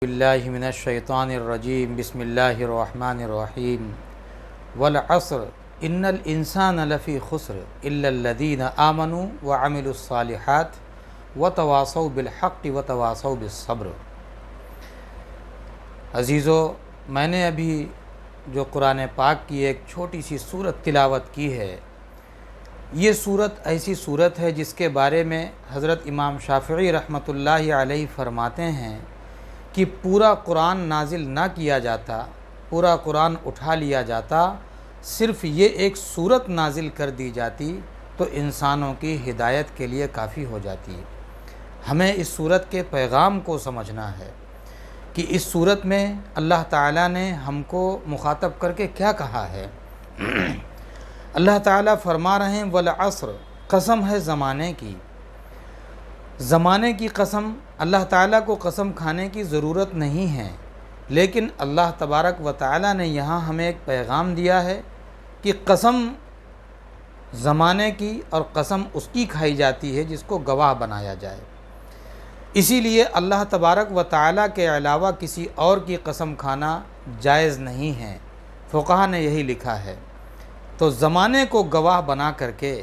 باللہ من الشیطان الرجیم بسم اللہ الرحمن الرحیم والعصر ان الانسان لفی خسر الا الذین آمنوا وعملوا الصالحات وتواصوا بالحق وتواصوا بالصبر۔ عزیزو، میں نے ابھی جو قرآن پاک کی ایک چھوٹی سی سورت تلاوت کی ہے، یہ سورت ایسی سورت ہے جس کے بارے میں حضرت امام شافعی رحمۃ اللہ علیہ فرماتے ہیں کہ پورا قرآن نازل نہ کیا جاتا، پورا قرآن اٹھا لیا جاتا، صرف یہ ایک سورت نازل کر دی جاتی تو انسانوں کی ہدایت کے لیے کافی ہو جاتی۔ ہمیں اس سورت کے پیغام کو سمجھنا ہے کہ اس سورت میں اللہ تعالیٰ نے ہم کو مخاطب کر کے کیا کہا ہے۔ اللہ تعالیٰ فرما رہے ہیں والعصر، قسم ہے زمانے کی۔ زمانے کی قسم، اللہ تعالیٰ کو قسم کھانے کی ضرورت نہیں ہے، لیکن اللہ تبارک و تعالیٰ نے یہاں ہمیں ایک پیغام دیا ہے کہ قسم زمانے کی اور قسم اس کی کھائی جاتی ہے جس کو گواہ بنایا جائے۔ اسی لیے اللہ تبارک و تعالیٰ کے علاوہ کسی اور کی قسم کھانا جائز نہیں ہے، فقہا نے یہی لکھا ہے۔ تو زمانے کو گواہ بنا کر کے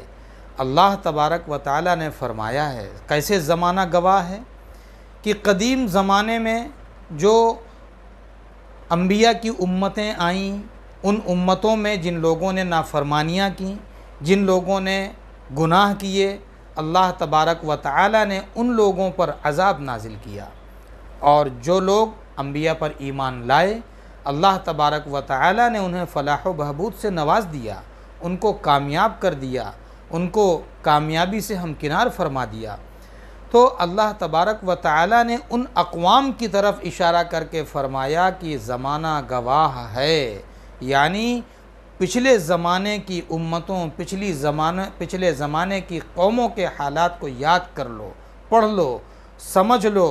اللہ تبارک و تعالیٰ نے فرمایا ہے، کیسے زمانہ گواہ ہے کہ قدیم زمانے میں جو انبیاء کی امتیں آئیں، ان امتوں میں جن لوگوں نے نافرمانیاں کیں، جن لوگوں نے گناہ کیے، اللہ تبارک و تعالیٰ نے ان لوگوں پر عذاب نازل کیا، اور جو لوگ انبیاء پر ایمان لائے، اللہ تبارک و تعالیٰ نے انہیں فلاح و بہبود سے نواز دیا، ان کو کامیاب کر دیا، ان کو کامیابی سے ہمکنار فرما دیا۔ تو اللہ تبارک و تعالیٰ نے ان اقوام کی طرف اشارہ کر کے فرمایا کہ زمانہ گواہ ہے، یعنی پچھلے زمانے کی امتوں، پچھلے زمانے کی قوموں کے حالات کو یاد کر لو، پڑھ لو، سمجھ لو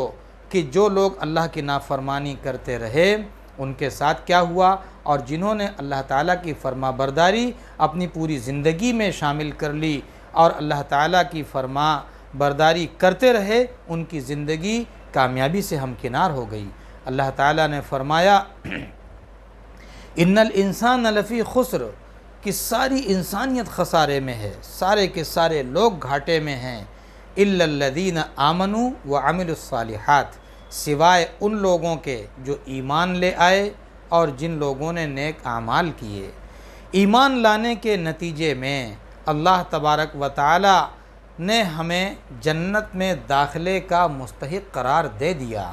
کہ جو لوگ اللہ کی نافرمانی کرتے رہے ان کے ساتھ کیا ہوا، اور جنہوں نے اللہ تعالیٰ کی فرما برداری اپنی پوری زندگی میں شامل کر لی اور اللہ تعالیٰ کی فرما برداری کرتے رہے، ان کی زندگی کامیابی سے ہمکنار ہو گئی۔ اللہ تعالیٰ نے فرمایا ان الانسان لفی خسر، کہ ساری انسانیت خسارے میں ہے، سارے کے سارے لوگ گھاٹے میں ہیں، الا الذین آمنوا وعملوا الصالحات، سوائے ان لوگوں کے جو ایمان لے آئے اور جن لوگوں نے نیک اعمال کیے۔ ایمان لانے کے نتیجے میں اللہ تبارک و تعالی نے ہمیں جنت میں داخلے کا مستحق قرار دے دیا۔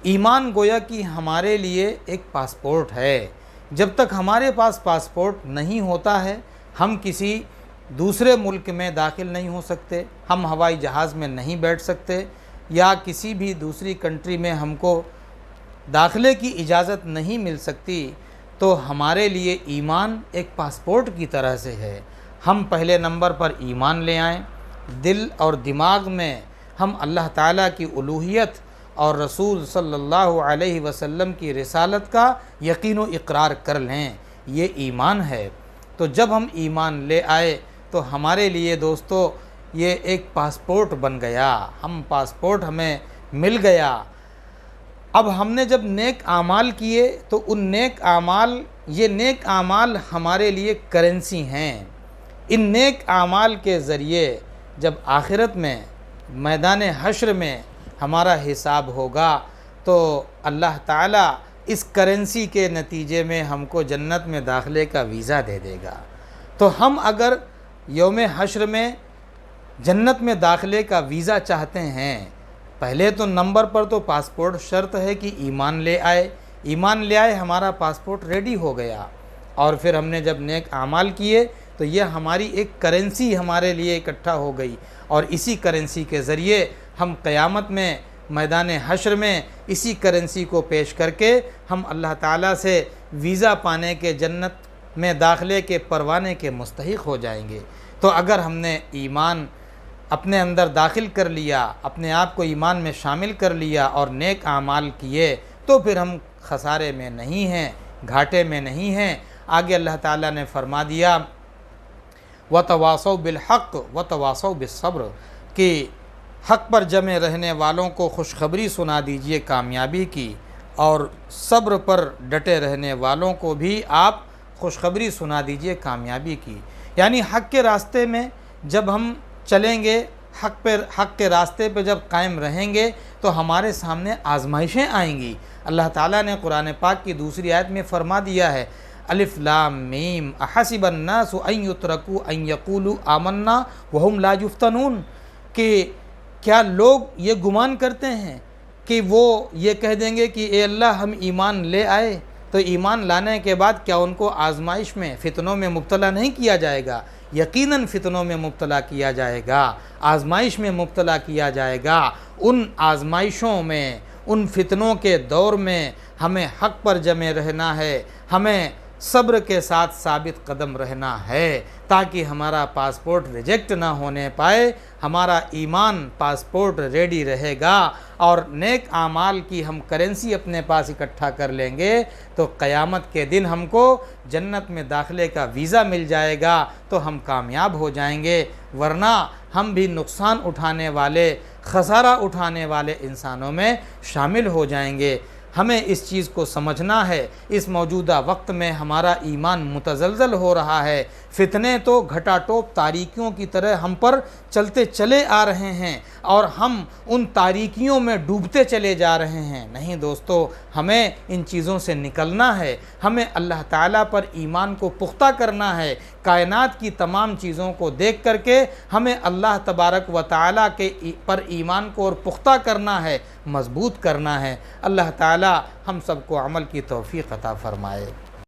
ایمان گویا کہ ہمارے لیے ایک پاسپورٹ ہے۔ جب تک ہمارے پاس پاسپورٹ نہیں ہوتا ہے، ہم کسی دوسرے ملک میں داخل نہیں ہو سکتے، ہم ہوائی جہاز میں نہیں بیٹھ سکتے، یا کسی بھی دوسری کنٹری میں ہم کو داخلے کی اجازت نہیں مل سکتی۔ تو ہمارے لیے ایمان ایک پاسپورٹ کی طرح سے ہے۔ ہم پہلے نمبر پر ایمان لے آئیں، دل اور دماغ میں ہم اللہ تعالیٰ کی الوہیت اور رسول صلی اللہ علیہ وسلم کی رسالت کا یقین و اقرار کر لیں، یہ ایمان ہے۔ تو جب ہم ایمان لے آئے تو ہمارے لیے دوستو یہ ایک پاسپورٹ بن گیا، پاسپورٹ ہمیں مل گیا۔ اب ہم نے جب نیک اعمال کیے تو یہ نیک اعمال ہمارے لیے کرنسی ہیں۔ ان نیک اعمال کے ذریعے جب آخرت میں میدان حشر میں ہمارا حساب ہوگا تو اللہ تعالیٰ اس کرنسی کے نتیجے میں ہم کو جنت میں داخلے کا ویزا دے دے گا۔ تو ہم اگر یوم حشر میں جنت میں داخلے کا ویزا چاہتے ہیں، پہلے تو نمبر پر تو پاسپورٹ شرط ہے کہ ایمان لے آئے، ہمارا پاسپورٹ ریڈی ہو گیا، اور پھر ہم نے جب نیک اعمال کیے تو یہ ہماری ایک کرنسی ہمارے لیے اکٹھا ہو گئی، اور اسی کرنسی کے ذریعے ہم قیامت میں میدان حشر میں اسی کرنسی کو پیش کر کے ہم اللہ تعالیٰ سے ویزا پانے کے جنت میں داخلے کے پروانے کے مستحق ہو جائیں گے۔ تو اگر ہم نے ایمان اپنے اندر داخل کر لیا، اپنے آپ کو ایمان میں شامل کر لیا اور نیک اعمال کیے، تو پھر ہم خسارے میں نہیں ہیں، گھاٹے میں نہیں ہیں۔ آگے اللہ تعالیٰ نے فرما دیا وَتَوَاصَوْا بِالْحَقِّ وَتَوَاصَوْا بِالصَّبْرِ، کہ حق پر جمے رہنے والوں کو خوشخبری سنا دیجئے کامیابی کی، اور صبر پر ڈٹے رہنے والوں کو بھی آپ خوشخبری سنا دیجئے کامیابی کی۔ یعنی حق کے راستے میں جب ہم چلیں گے، حق کے راستے پہ جب قائم رہیں گے تو ہمارے سامنے آزمائشیں آئیں گی۔ اللہ تعالیٰ نے قرآن پاک کی دوسری آیت میں فرما دیا ہے، الف لام میم احسب الناس ان یترکوا ان یقولوا آمنا وہم لا یفتنون، کہ کیا لوگ یہ گمان کرتے ہیں کہ وہ یہ کہہ دیں گے کہ اے اللہ ہم ایمان لے آئے، تو ایمان لانے کے بعد کیا ان کو آزمائش میں، فتنوں میں مبتلا نہیں کیا جائے گا؟ یقیناً فتنوں میں مبتلا کیا جائے گا، آزمائش میں مبتلا کیا جائے گا۔ ان آزمائشوں میں، ان فتنوں کے دور میں ہمیں حق پر جمے رہنا ہے، ہمیں صبر کے ساتھ ثابت قدم رہنا ہے، تاکہ ہمارا پاسپورٹ ریجیکٹ نہ ہونے پائے، ہمارا ایمان پاسپورٹ ریڈی رہے گا، اور نیک اعمال کی ہم کرنسی اپنے پاس اکٹھا کر لیں گے تو قیامت کے دن ہم کو جنت میں داخلے کا ویزا مل جائے گا تو ہم کامیاب ہو جائیں گے، ورنہ ہم بھی نقصان اٹھانے والے، خسارہ اٹھانے والے انسانوں میں شامل ہو جائیں گے۔ ہمیں اس چیز کو سمجھنا ہے، اس موجودہ وقت میں ہمارا ایمان متزلزل ہو رہا ہے، فتنے تو گھٹا ٹوپ تاریکیوں کی طرح ہم پر چلتے چلے آ رہے ہیں اور ہم ان تاریکیوں میں ڈوبتے چلے جا رہے ہیں۔ نہیں دوستو، ہمیں ان چیزوں سے نکلنا ہے، ہمیں اللہ تعالیٰ پر ایمان کو پختہ کرنا ہے، کائنات کی تمام چیزوں کو دیکھ کر کے ہمیں اللہ تبارک و تعالیٰ کے پر ایمان کو اور پختہ کرنا ہے، مضبوط کرنا ہے۔ اللہ تعالیٰ ہم سب کو عمل کی توفیق عطا فرمائے۔